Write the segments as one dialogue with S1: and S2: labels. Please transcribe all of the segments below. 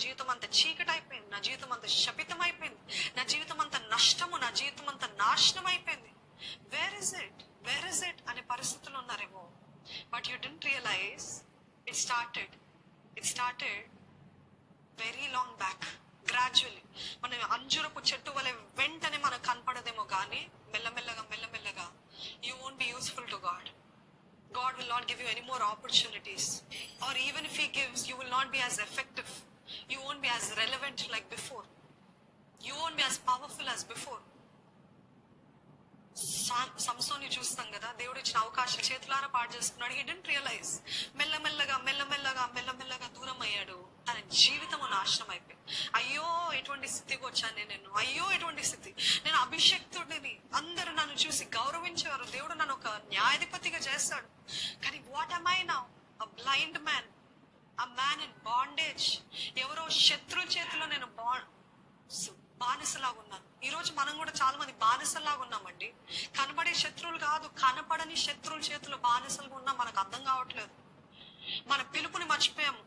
S1: జీవితం అంతా చీకటి అయిపోయింది, నా జీవితం అంతా శపితం అయిపోయింది, నా జీవితం అంతా నష్టము, నా జీవితం అంతా నాశనం అయిపోయింది. వేర్ ఇస్ ఇట్ అనే పరిస్థితులు ఉన్నారేమో. But you didn't realise it started very long back. Gradually మన అంజురపు చెట్టు వలె వెంటనే మనకు కనపడదేమో కానీ మెల్లమెల్లగా you won't be useful to God. God will not give you any more opportunities, or even if he gives, you will not be as effective, you won't be as relevant like before, you won't be as powerful as before. సంసోన్ని చూస్తాం కదా, దేవుడు ఇచ్చిన అవకాశం చేతులారా పాడు చేసుకున్నాడు. He didn't realise. మెల్లమెల్లగా దూరం అయ్యాడు, తన జీవితము నాశనం అయిపోయింది. అయ్యో ఎటువంటి స్థితికి వచ్చాను నేను, అయ్యో ఎటువంటి స్థితి, నేను అభిషక్తుడిని, అందరూ నన్ను చూసి గౌరవించేవారు, దేవుడు నన్ను ఒక న్యాయాధిపతిగా చేస్తాడు. కానీ what am I now? A blind man, a man in bondage. ఎవరో శత్రువుల చేతిలో నేను బానిసలాగా ఉన్నాను. ఈ రోజు మనం కూడా చాలా మంది బానిసలాగా ఉన్నామండి. కనబడే శత్రువులు కాదు, కనపడని శత్రువుల చేతిలో బానిసలుగా ఉన్నాం. మనకు అర్థం కావట్లేదు. మన పిలుపుని మర్చిపోయాము,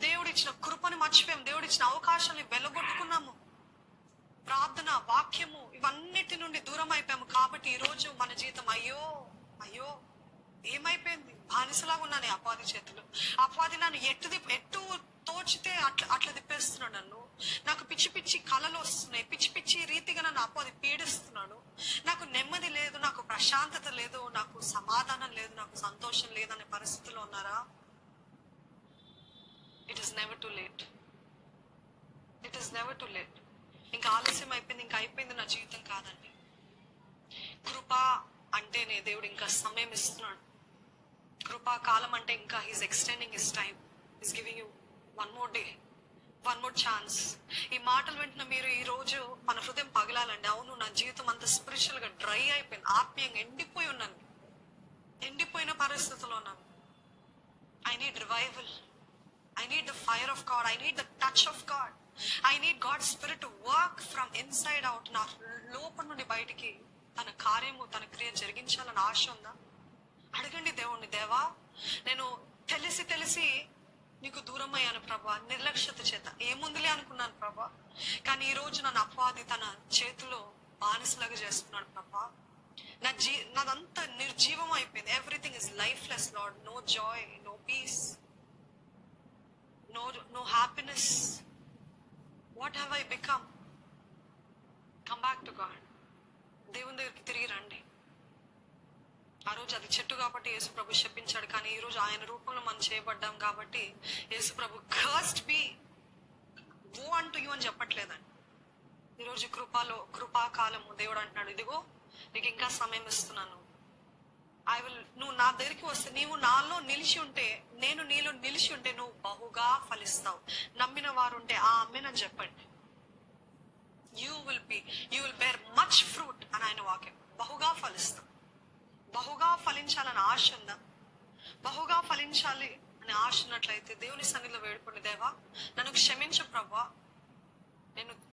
S1: దేవుడిచ్చిన కృపని మర్చిపోయాము, దేవుడిచ్చిన అవకాశాన్ని వెలగొట్టుకున్నాము. ప్రార్థన, వాక్యము ఇవన్నిటి నుండి దూరం అయిపోయాము. కాబట్టి ఈ రోజు మన జీవితం అయ్యో ఏమైపోయింది, బానిసలాగా ఉన్నాను అపవాది చేతులు. అపవాది నన్ను ఎట్టు తోచితే అట్లా తిప్పేస్తున్నాడు నన్ను. నాకు పిచ్చి కళలు వస్తున్నాయి, పిచ్చి రీతిగా నన్ను అపవాది పీడిస్తున్నాడు. నాకు నెమ్మది లేదు, నాకు ప్రశాంతత లేదు, నాకు సమాధానం లేదు, నాకు సంతోషం లేదనే పరిస్థితిలో ఉన్నారా? It is never to late. ఇంకా ఆలస్యం అయిపోయింది, ఇంకా అయిపోయింది నా జీవితం కాదండి. కృప అంటేనే దేవుడు ఇంకా సమయం ఇస్తున్నాడు. కృపా కాలం అంటే ఇంకా he's extending his time, he's giving you one more day, one more chance. ఈ మాటలు వింటున్న మీరు ఈ రోజు మన హృదయం పగలాలండి. అవును, నా జీవితం అంతా స్పిరిచువల్ గా డ్రై అయిపోయింది, ఆత్మీయంగా ఎండిపోయి ఉన్నాను, ఎండిపోయిన పరిస్థితిలో ఉన్నాను. I need revival, I need the fire of God, I need the touch of God, I need God spirit to work from inside out. నా లోపల నుండి బయటికి తన కార్యము, తన క్రియ జరిగించాలని ఆశ ఉందా? అడగండి దేవుణ్ణి, దేవా నేను తెలిసి నీకు దూరం అయ్యాను ప్రభా, నిర్లక్ష్యత చేత ఏముందిలే అనుకున్నాను ప్రభా. కానీ ఈ రోజు నన్ను అపవాది తన చేతిలో బానిసలాగా చేస్తున్నాడు ప్రభా. నాదంతా నిర్జీవం అయిపోయింది. Everything is lifeless Lord. No joy, no peace, no happiness. What have I become? Come back to God. దేవుని దగ్గరికి తిరిగి రండి. ఆ రోజు అది చెట్టు కాబట్టి యేసు ప్రభు శపించాడు, కానీ ఈ రోజు ఆయన రూపంలో మనం చేయబడ్డాం కాబట్టి యేసు ప్రభు కర్స్డ్ బి గో అంటూ యు అని చెప్పట్లేదండి. ఈరోజు కృపాకాలము దేవుడు అంటున్నాడు, ఇదిగో నీకు ఇంకా సమయం ఇస్తున్నాను. నువ్వు నా దగ్గరికి వస్తే, నీవు నాలో నిలిచి ఉంటే, నేను నీలో నిలిచి ఉంటే నువ్వు బహుగా ఫలిస్తావు. నమ్మిన వారు ఉంటే ఆమేనని చెప్పండి. You will bear much fruit అని ఆయన వాక్యం. బహుగా ఫలిస్తావు. బహుగా ఫలించాలని ఆశ ఉందా? బహుగా ఫలించాలి అని ఆశ ఉన్నట్లయితే దేవుని సన్నిధిలో వేడుకోండి, దేవా నన్ను క్షమించు ప్రభా, నేను